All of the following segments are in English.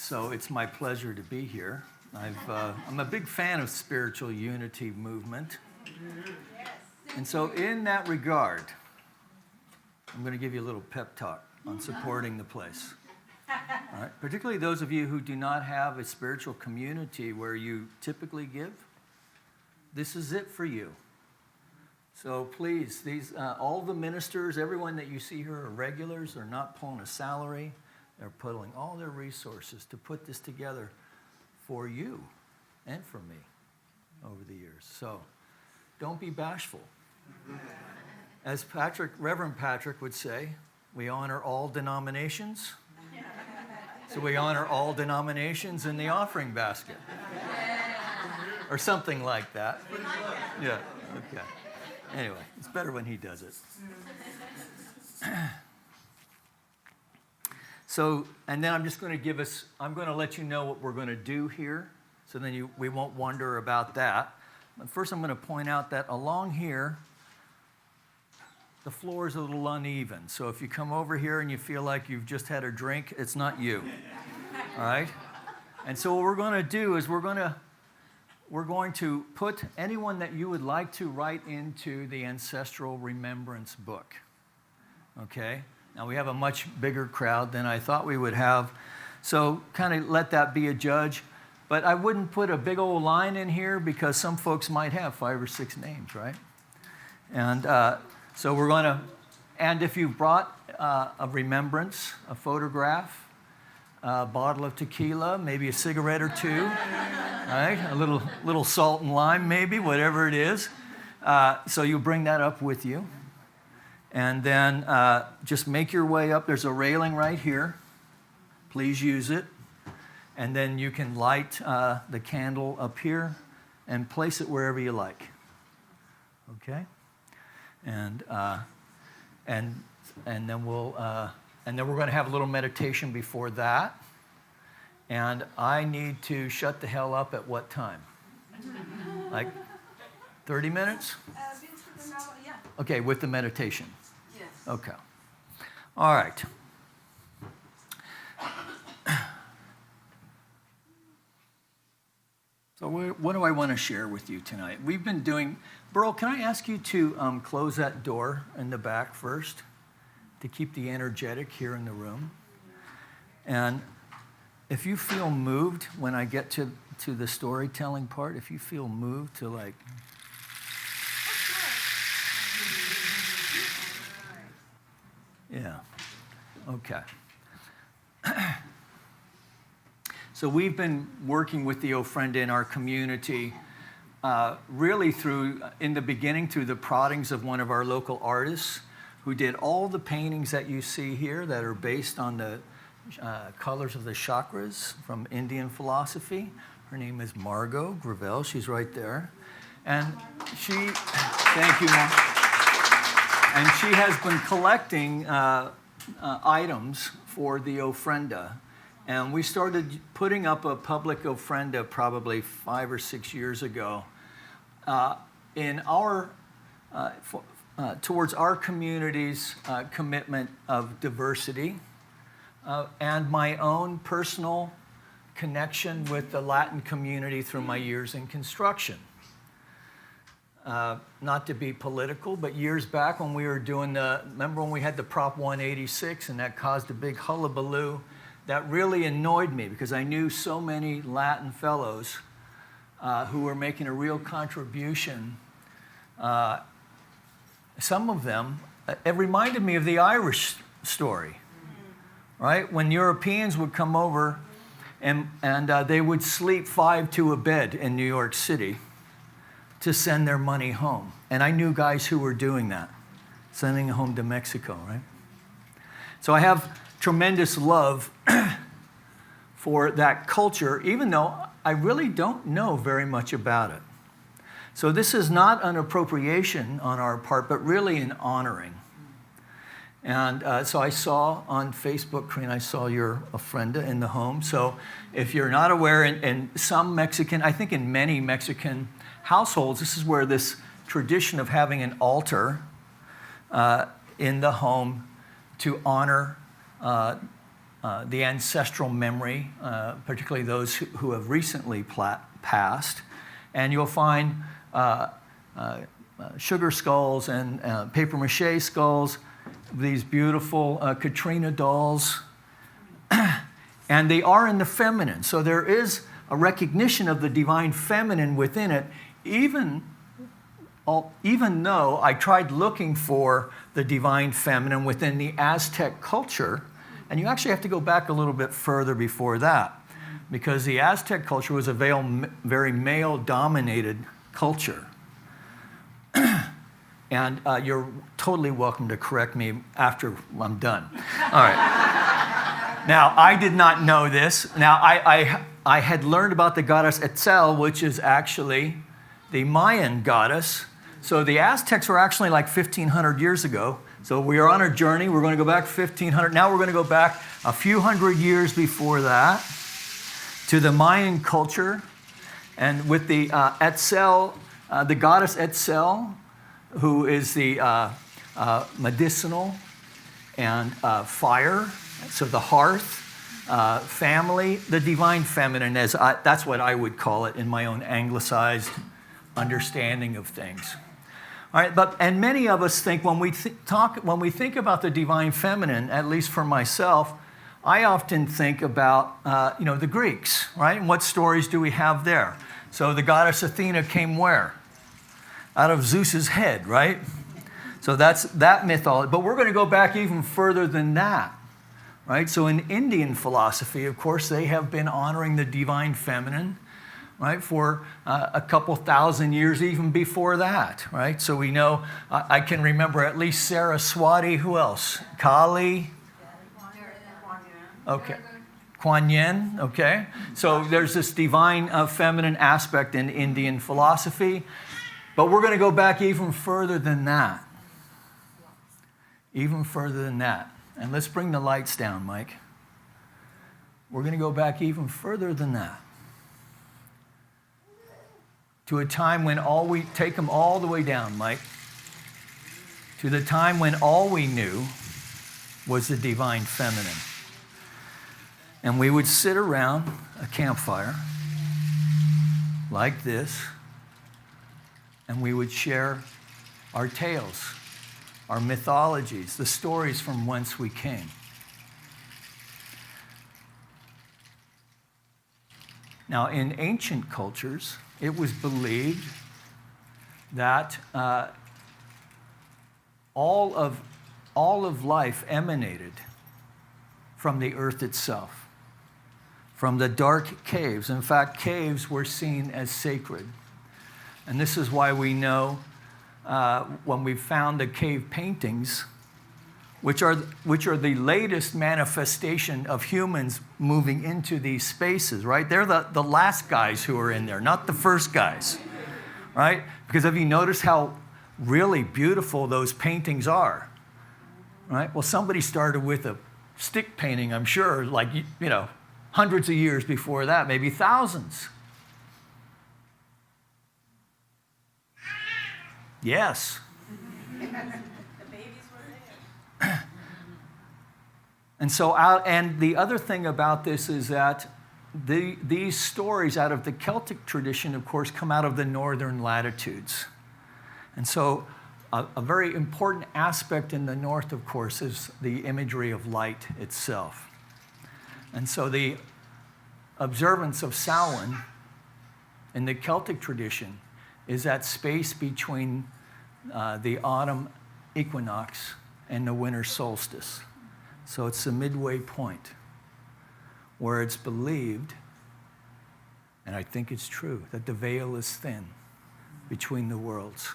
So it's my pleasure to be here. I'm a big fan of spiritual unity movement. And so in that regard, I'm going to give you a little pep talk on supporting the place. All right? Particularly those of you who do not have a spiritual community where you typically give, this is it for you. So please, all the ministers, everyone that you see here are regulars. They're not pulling a salary. They're putting all their resources to put this together for you and for me over the years. So don't be bashful. As Reverend Patrick would say, we honor all denominations. So we honor all denominations in the offering basket. Or something like that. Yeah, okay. Anyway, it's better when he does it. So, and then I'm going to let you know what we're going to do here, so then we won't wonder about that. But first I'm going to point out that along here, the floor is a little uneven. So if you come over here and you feel like you've just had a drink, it's not you. All right? And so what we're going to do is we're going to put anyone that you would like to write into the Ancestral Remembrance book. Okay? Now, we have a much bigger crowd than I thought we would have, so kind of let that be a judge. But I wouldn't put a big old line in here because some folks might have 5 or 6 names, right? And so we're going to, and if you've brought a remembrance, a photograph, a bottle of tequila, maybe a cigarette or 2, right? A little salt and lime maybe, whatever it is. So you bring that up with you. And then just make your way up. There's a railing right here. Please use it. And then you can light the candle up here and place it wherever you like. Okay? And then we're going to have a little meditation before that. And I need to shut the hell up at what time? Like 30 minutes? Yeah. Okay, with the meditation. Yes. Okay. All right. So what do I want to share with you tonight? We've been doing... Burl, can I ask you to close that door in the back first to keep the energetic here in the room? And if you feel moved when I get to the storytelling part, if you feel moved to like... Yeah. Okay. So we've been working with the Ofrenda in our community really in the beginning, through the proddings of one of our local artists who did all the paintings that you see here that are based on the colors of the chakras from Indian philosophy. Her name is Margot Gravel. She's right there. And thank you, Mom. And she has been collecting items for the Ofrenda. And we started putting up a public Ofrenda probably 5 or 6 years ago in our towards our community's commitment of diversity and my own personal connection with the Latin community through my years in construction. Not to be political, but years back when we were doing remember when we had the Prop 186 and that caused a big hullabaloo? That really annoyed me because I knew so many Latin fellows who were making a real contribution. Some of them, it reminded me of the Irish story, right? When Europeans would come over and they would sleep 5 to a bed in New York City to send their money home. And I knew guys who were doing that, sending it home to Mexico, right? So I have tremendous love for that culture, even though I really don't know very much about it. So this is not an appropriation on our part, but really an honoring. And so I saw on Facebook, Corinne, I saw your Ofrenda in the home. So if you're not aware, in some Mexican, I think in many Mexican households, this is where this tradition of having an altar in the home to honor the ancestral memory, particularly those who have recently passed. And you'll find sugar skulls and paper mache skulls, these beautiful Katrina dolls. And they are in the feminine. So there is a recognition of the divine feminine within it, even though I tried looking for the divine feminine within the Aztec culture. And you actually have to go back a little bit further before that, because the Aztec culture was a very male-dominated culture. And you're totally welcome to correct me after I'm done. All right. Now, I did not know this. Now, I had learned about the goddess Etzel, which is actually the Mayan goddess. So the Aztecs were actually like 1,500 years ago. So we are on a journey. We're going to go back 1,500. Now we're going to go back a few hundred years before that to the Mayan culture. And with the Etzel, the goddess Etzel, who is the medicinal and fire, so the hearth, family, the divine feminine, that's what I would call it in my own anglicized understanding of things. All right, and many of us think when we think about the divine feminine, at least for myself, I often think about the Greeks, right? And what stories do we have there? So the goddess Athena came where? Out of Zeus's head, right? So that's that mythology. But we're going to go back even further than that, right? So in Indian philosophy, of course, they have been honoring the divine feminine, right, for a couple thousand years, even before that, right? So we know, I can remember at least Saraswati. Who else? Kali. Okay. Kuan Yin, okay? So there's this divine feminine aspect in Indian philosophy. But we're going to go back even further than that. Even further than that. And let's bring the lights down, Mike. We're going to go back even further than that. To a time when take them all the way down, Mike. To the time when all we knew was the divine feminine. And we would sit around a campfire like this, and we would share our tales, our mythologies, the stories from whence we came. Now, in ancient cultures, it was believed that all of life emanated from the earth itself, from the dark caves. In fact, caves were seen as sacred. And this is why we know when we found the cave paintings, which are the latest manifestation of humans moving into these spaces, right? They're the last guys who are in there, not the first guys, right? Because have you noticed how really beautiful those paintings are, right? Well, somebody started with a stick painting, I'm sure, like, hundreds of years before that, maybe thousands. Yes. And so, and the other thing about this is that these stories out of the Celtic tradition, of course, come out of the northern latitudes. And so a very important aspect in the north, of course, is the imagery of light itself. And so the observance of Samhain in the Celtic tradition is that space between the autumn equinox and the winter solstice. So it's the midway point where it's believed, and I think it's true, that the veil is thin between the worlds.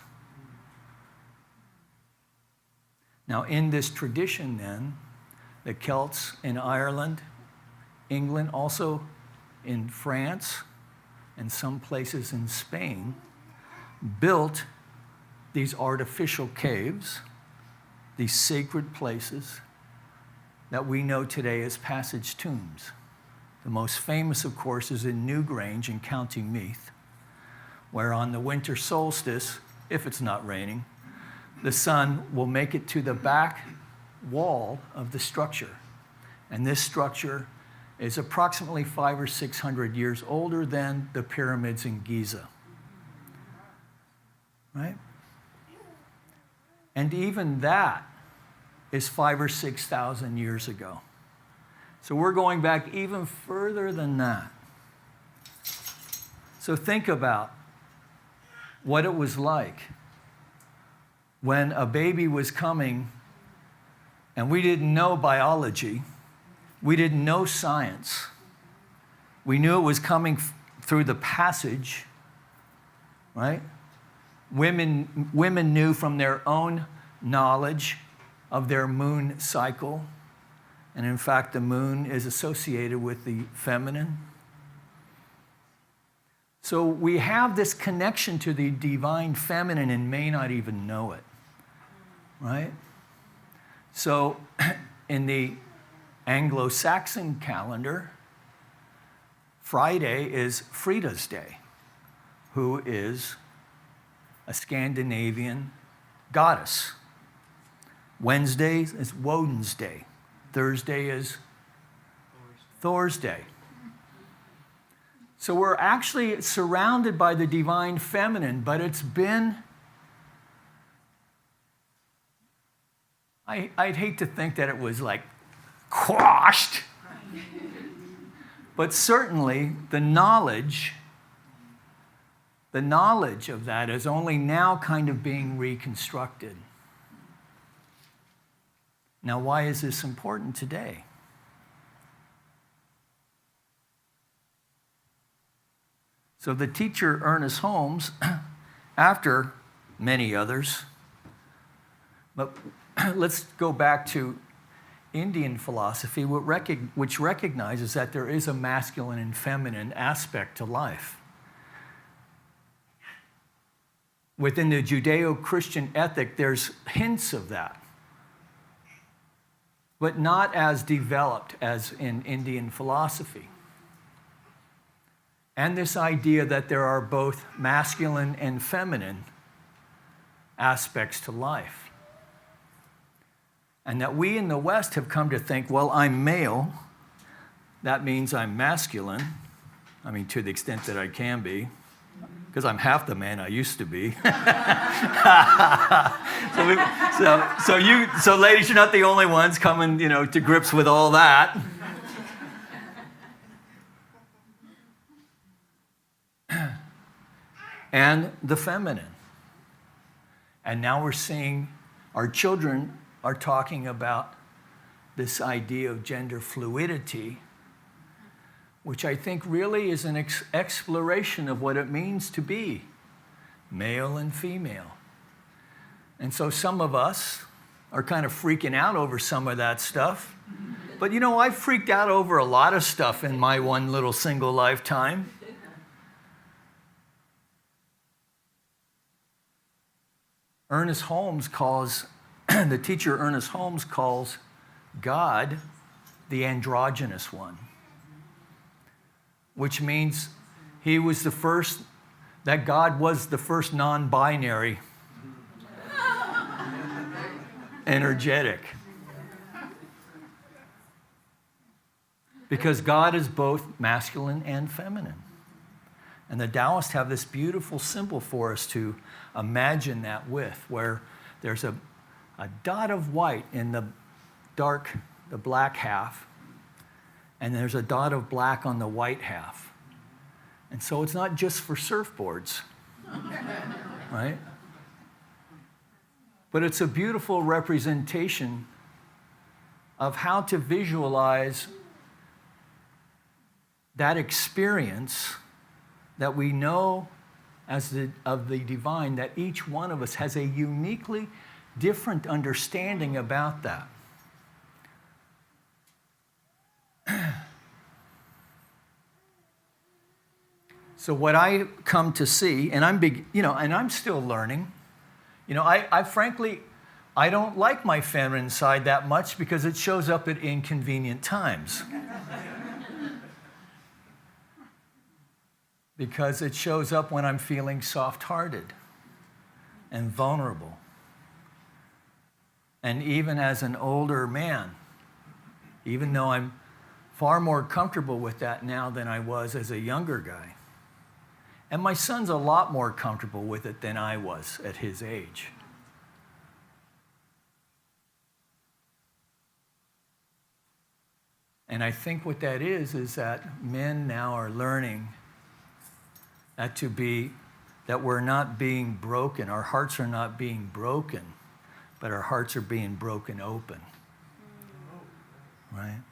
Now, in this tradition, then, the Celts in Ireland, England, also in France, and some places in Spain, built these artificial caves, these sacred places that we know today as passage tombs. The most famous, of course, is in Newgrange in County Meath, where on the winter solstice, if it's not raining, the sun will make it to the back wall of the structure. And this structure is approximately 500 or 600 years older than the pyramids in Giza. Right? And even that is 5,000 or 6,000 years ago. So we're going back even further than that. So think about what it was like when a baby was coming and we didn't know biology, we didn't know science. We knew it was coming through the passage, right? Women knew from their own knowledge of their moon cycle. And in fact, the moon is associated with the feminine. So we have this connection to the divine feminine and may not even know it, right? So in the Anglo-Saxon calendar, Friday is Frida's Day, who is a Scandinavian goddess. Wednesday is Woden's Day. Thursday is Thor's Day. So we're actually surrounded by the divine feminine, but it's been, I'd hate to think that it was like quashed, but certainly the knowledge of that is only now kind of being reconstructed. Now, why is this important today? So the teacher, Ernest Holmes, after many others, but let's go back to Indian philosophy, which recognizes that there is a masculine and feminine aspect to life. Within the Judeo-Christian ethic, there's hints of that, but not as developed as in Indian philosophy. And this idea that there are both masculine and feminine aspects to life. And that we in the West have come to think, well, I'm male, that means I'm masculine. I mean, to the extent that I can be, because I'm half the man I used to be. So ladies, you're not the only ones coming, to grips with all that. And the feminine. And now we're seeing our children are talking about this idea of gender fluidity, which I think really is an exploration of what it means to be male and female. And so some of us are kind of freaking out over some of that stuff. But I've freaked out over a lot of stuff in my one little single lifetime. The teacher Ernest Holmes calls God the androgynous one, which means that God was the first non-binary energetic. Because God is both masculine and feminine. And the Taoists have this beautiful symbol for us to imagine that with, where there's a dot of white in the black half, and there's a dot of black on the white half. And so it's not just for surfboards, right? But it's a beautiful representation of how to visualize that experience that we know of the divine, that each one of us has a uniquely different understanding about that. So what I come to see, and I'm still learning. I frankly don't like my feminine side that much because it shows up at inconvenient times. Because it shows up when I'm feeling soft-hearted and vulnerable. And even as an older man, even though I'm far more comfortable with that now than I was as a younger guy. And my son's a lot more comfortable with it than I was at his age. And I think what that is that men now are learning that we're not being broken. Our hearts are not being broken, but our hearts are being broken open. Right?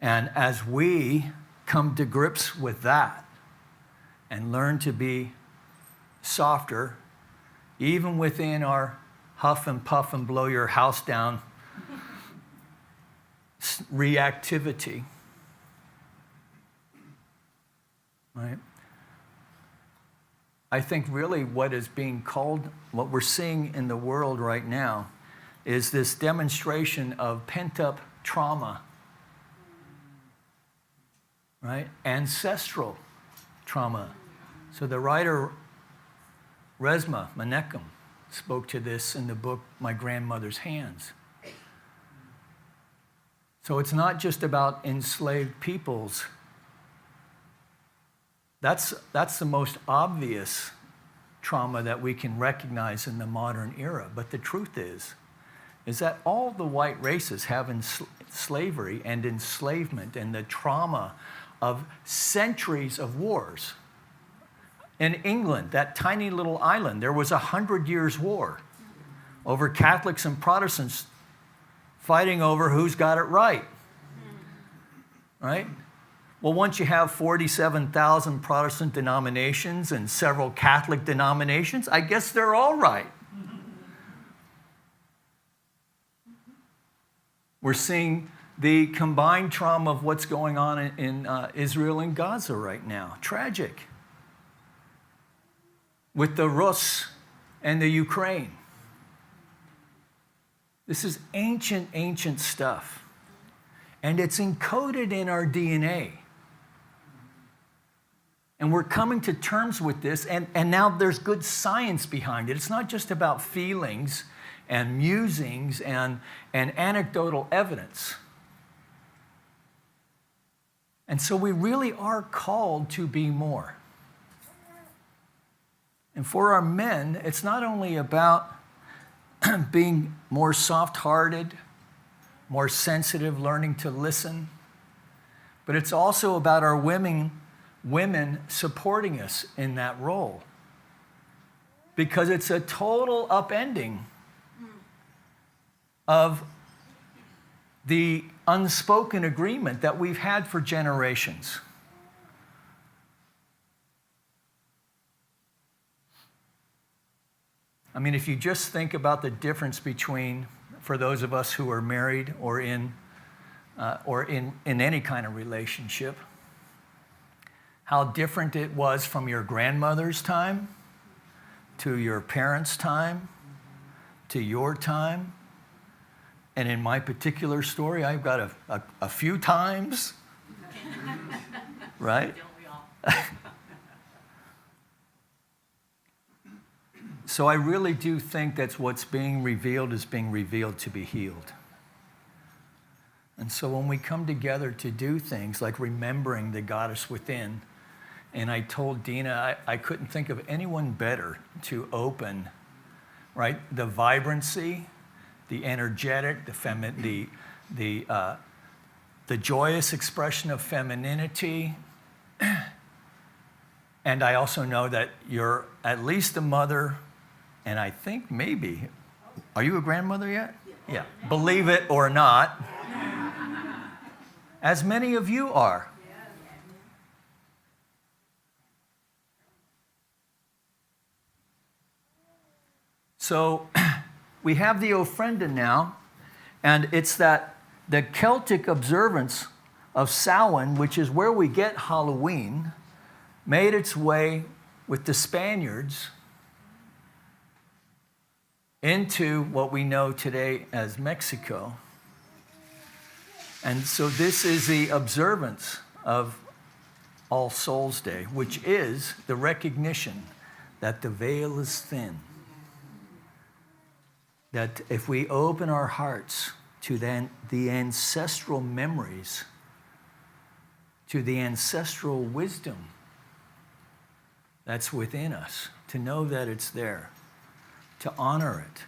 And as we come to grips with that and learn to be softer, even within our huff and puff and blow your house down reactivity, right? I think really what is being called, what we're seeing in the world right now, is this demonstration of pent-up trauma, right? Ancestral trauma. So the writer Resmaa Menakem spoke to this in the book My Grandmother's Hands. So it's not just about enslaved peoples. That's the most obvious trauma that we can recognize in the modern era. But the truth is that all the white races have slavery and enslavement and the trauma of centuries of wars. In England, that tiny little island, there was 100 years' war over Catholics and Protestants fighting over who's got it right. Right? Well, once you have 47,000 Protestant denominations and several Catholic denominations, I guess they're all right. We're seeing the combined trauma of what's going on in Israel and Gaza right now. Tragic. With the Rus and the Ukraine. This is ancient, ancient stuff. And it's encoded in our DNA. And we're coming to terms with this, and now there's good science behind it. It's not just about feelings and musings and anecdotal evidence. And so we really are called to be more. And for our men, it's not only about being more soft-hearted, more sensitive, learning to listen, but it's also about our women supporting us in that role. Because it's a total upending of the unspoken agreement that we've had for generations. I mean, if you just think about the difference between, for those of us who are married or in any kind of relationship, how different it was from your grandmother's time to your parents' time to your time. And in my particular story, I've got a few times, right? Don't we all? So I really do think that's what's being revealed is being revealed to be healed. And so when we come together to do things like remembering the goddess within, and I told Dina I couldn't think of anyone better to open, right, the vibrancy, the energetic, the joyous expression of femininity. And I also know that you're at least a mother, and I think maybe, are you a grandmother yet? Yeah. Believe it or not, as many of you are. So we have the ofrenda now, and it's that the Celtic observance of Samhain, which is where we get Halloween, made its way with the Spaniards into what we know today as Mexico. And so this is the observance of All Souls Day, which is the recognition that the veil is thin. that if we open our hearts to the ancestral memories, to the ancestral wisdom that's within us, to know that it's there, to honor it,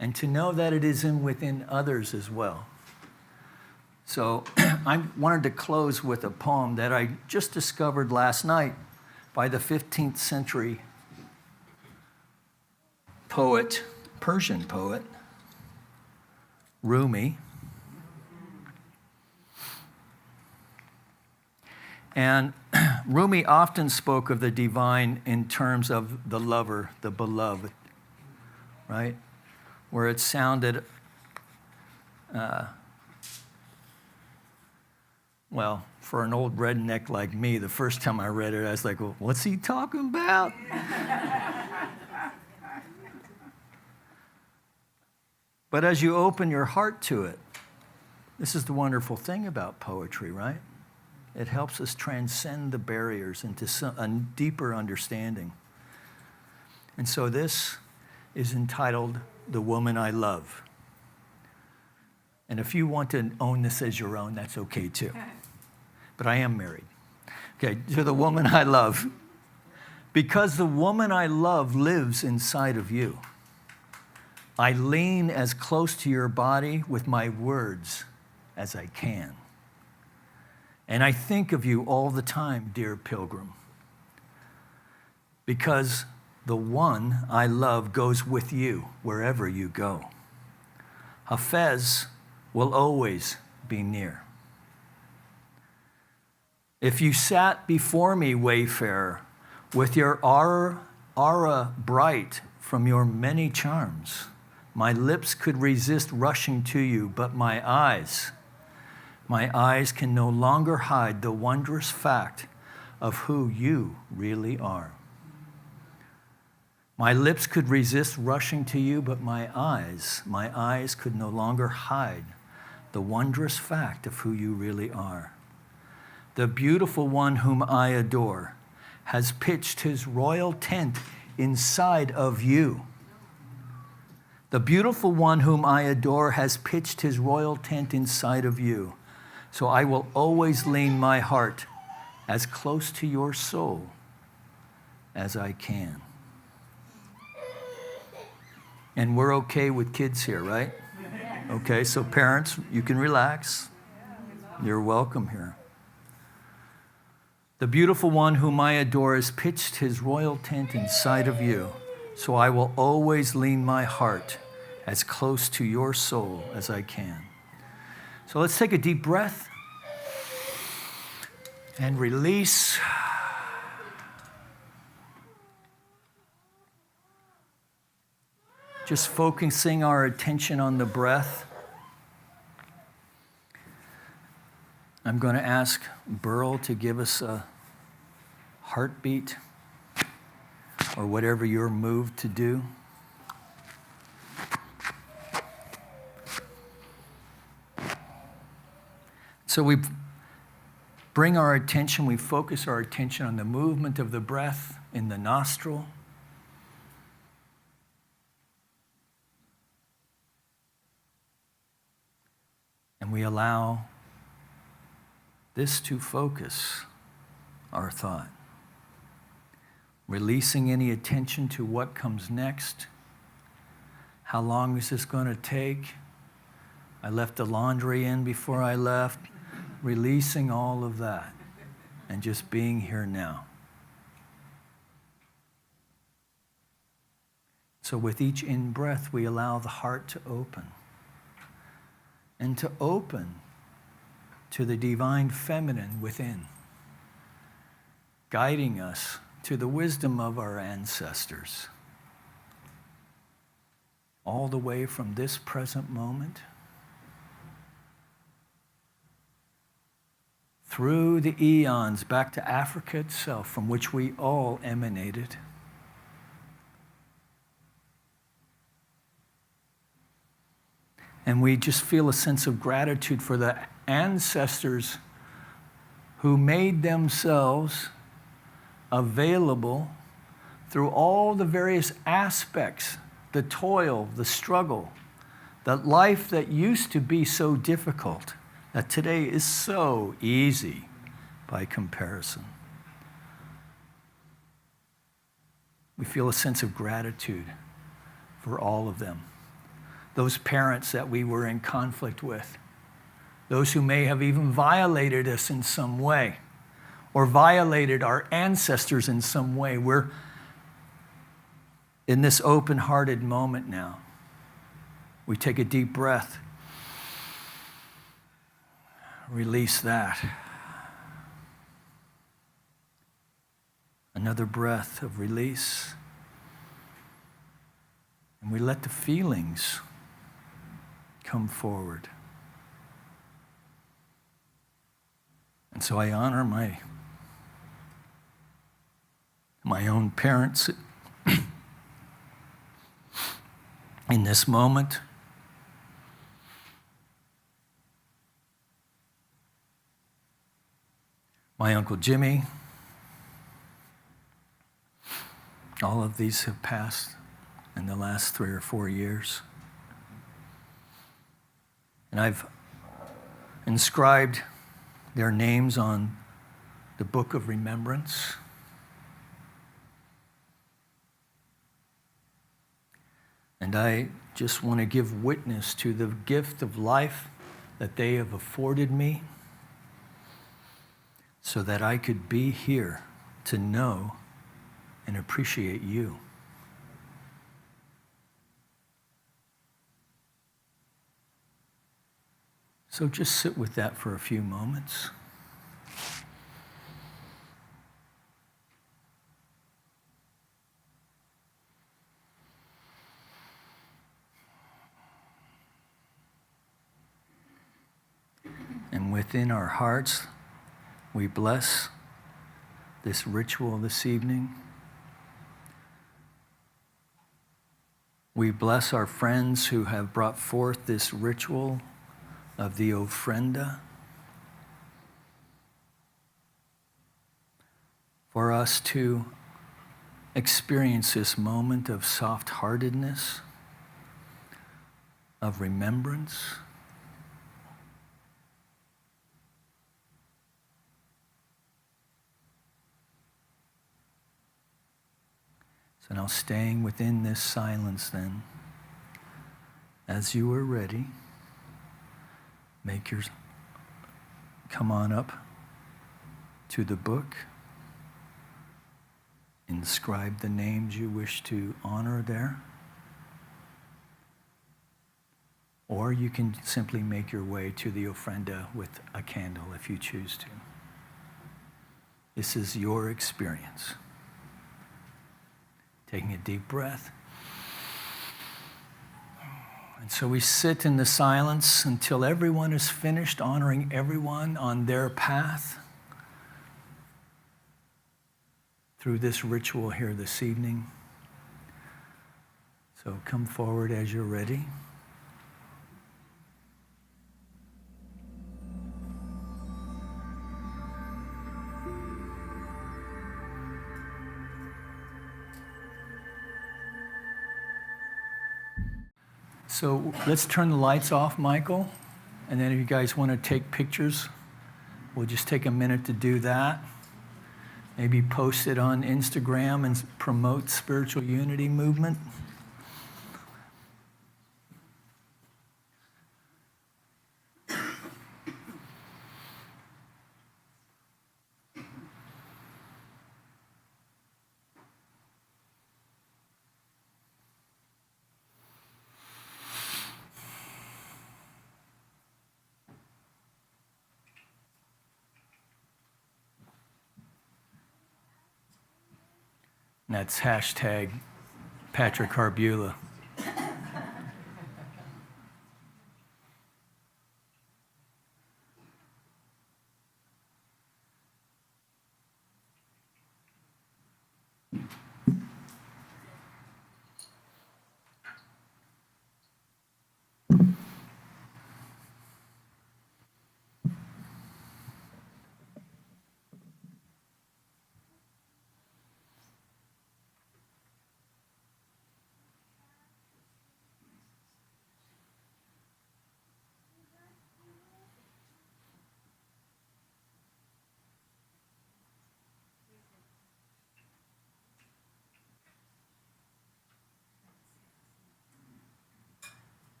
and to know that it is within others as well. So I wanted to close with a poem that I just discovered last night by the 15th century poet, Persian poet, Rumi. And Rumi often spoke of the divine in terms of the lover, the beloved, right? Where it sounded, well, for an old redneck like me, the first time I read it, I was like, well, what's he talking about? But as you open your heart to it, this is the wonderful thing about poetry, right? It helps us transcend the barriers into a deeper understanding. And so this is entitled, The Woman I Love. And if you want to own this as your own, that's okay too. But I am married. Okay, to the woman I love. Because the woman I love lives inside of you. I lean as close to your body with my words as I can. And I think of you all the time, dear pilgrim. Because the one I love goes with you wherever you go. Hafez will always be near. If you sat before me, wayfarer, with your aura bright from your many charms, my lips could resist rushing to you, but my eyes can no longer hide the wondrous fact of who you really are. My lips could resist rushing to you, but my eyes could no longer hide the wondrous fact of who you really are. The beautiful one whom I adore has pitched his royal tent inside of you. The beautiful one whom I adore has pitched his royal tent inside of you. So I will always lean my heart as close to your soul as I can. And we're okay with kids here, right? Okay, so parents, you can relax. You're welcome here. The beautiful one whom I adore has pitched his royal tent inside of you. So I will always lean my heart as close to your soul as I can. So let's take a deep breath and release. Just focusing our attention on the breath. I'm going to ask Burl to give us a heartbeat or whatever you're moved to do. So we bring our attention, we focus our attention on the movement of the breath in the nostril. And we allow this to focus our thought. Releasing any attention to what comes next. How long is this going to take? I left the laundry in before I left. Releasing all of that and just being here now. So with each in-breath, we allow the heart to open. And to open to the divine feminine within, guiding us to the wisdom of our ancestors, all the way from this present moment through the eons back to Africa itself, from which we all emanated. And we just feel a sense of gratitude for the ancestors who made themselves available through all the various aspects the toil, the struggle, that life that used to be so difficult, that today is so easy by comparison. We feel a sense of gratitude for all of them. Those parents that we were in conflict with, those who may have even violated us in some way, or violated our ancestors in some way. We're in this open-hearted moment now. We take a deep breath, release that. Another breath of release. And we let the feelings come forward. And so I honor my own parents in this moment. My Uncle Jimmy. All of these have passed in the last 3 or 4 years. And I've inscribed their names on the book of remembrance. And I just want to give witness to the gift of life that they have afforded me so that I could be here to know and appreciate you. So just sit with that for a few moments. And within our hearts, we bless this ritual this evening. We bless our friends who have brought forth this ritual of the ofrenda for us to experience this moment of soft-heartedness, of remembrance. So now staying within this silence then, as you are ready, come on up to the book, inscribe the names you wish to honor there, or you can simply make your way to the ofrenda with a candle if you choose to. This is your experience. Taking a deep breath. And so we sit in the silence until everyone is finished honoring everyone on their path through this ritual here this evening. So come forward as you're ready. So let's turn the lights off, Michael. And then if you guys want to take pictures, we'll just take a minute to do that. Maybe post it on Instagram and promote spiritual unity movement. And that's hashtag Patrick Harbula.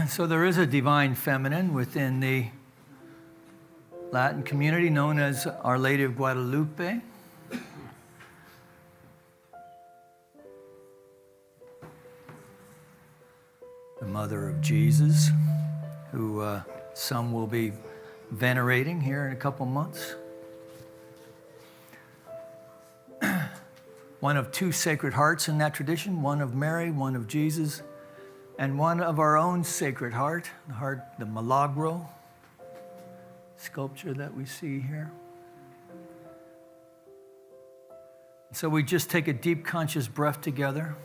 So there is a divine feminine within the Latin community known as Our Lady of Guadalupe. The mother of Jesus, who some will be venerating here in a couple months. One of two Sacred Hearts in that tradition, one of Mary, one of Jesus, and one of our own Sacred Heart, the McMorrow sculpture that we see here. So we just take a deep conscious breath together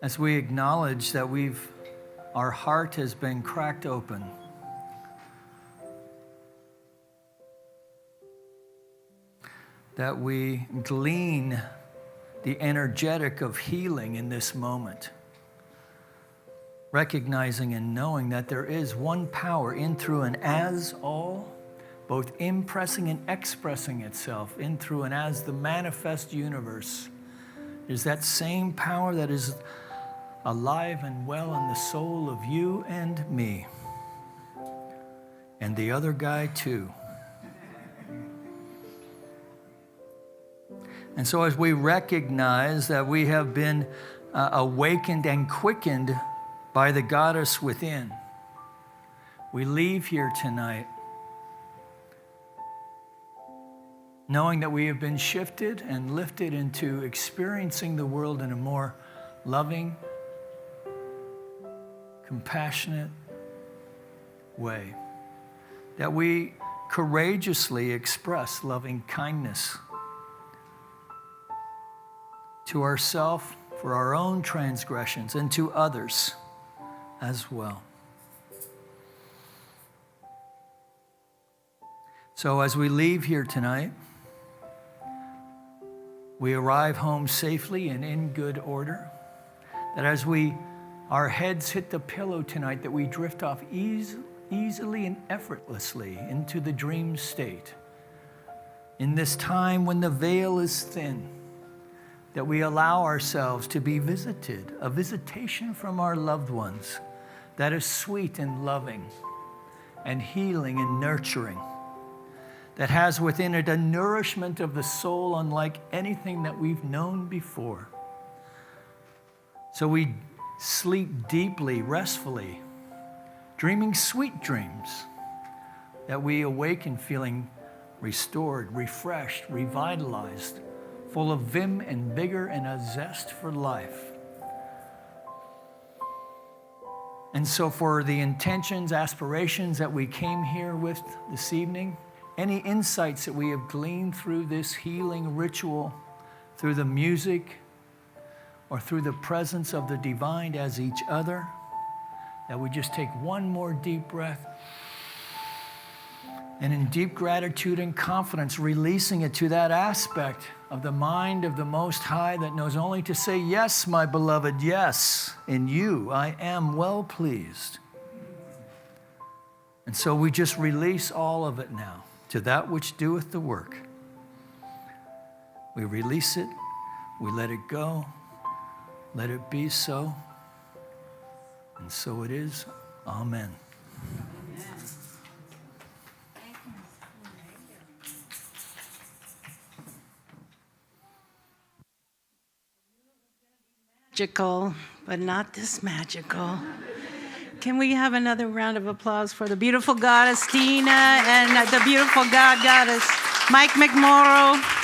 as we acknowledge that our heart has been cracked open. That we glean the energetic of healing in this moment. Recognizing and knowing that there is one power in, through, and as all, both impressing and expressing itself in, through, and as the manifest universe. Is that same power that is alive and well in the soul of you and me. And the other guy too. And so as we recognize that we have been awakened and quickened by the goddess within, we leave here tonight knowing that we have been shifted and lifted into experiencing the world in a more loving, compassionate way. That we courageously express loving kindness to ourselves for our own transgressions and to others as well. So as we leave here tonight, we arrive home safely and in good order. That as our heads hit the pillow tonight, that we drift off easily and effortlessly into the dream state. In this time when the veil is thin, that we allow ourselves to be visited, a visitation from our loved ones that is sweet and loving and healing and nurturing, that has within it a nourishment of the soul unlike anything that we've known before. So we sleep deeply, restfully, dreaming sweet dreams, that we awaken feeling restored, refreshed, revitalized, full of vim and vigor and a zest for life. And so for the intentions, aspirations that we came here with this evening, any insights that we have gleaned through this healing ritual, through the music, or through the presence of the divine as each other, that we just take one more deep breath, and in deep gratitude and confidence, releasing it to that aspect of the mind of the Most High that knows only to say, yes, my beloved, yes, in you I am well pleased. And so we just release all of it now to that which doeth the work. We release it, we let it go, let it be so, and so it is. Amen. Magical, but not this magical. Can we have another round of applause for the beautiful goddess Tina and the beautiful goddess Mike McMorrow?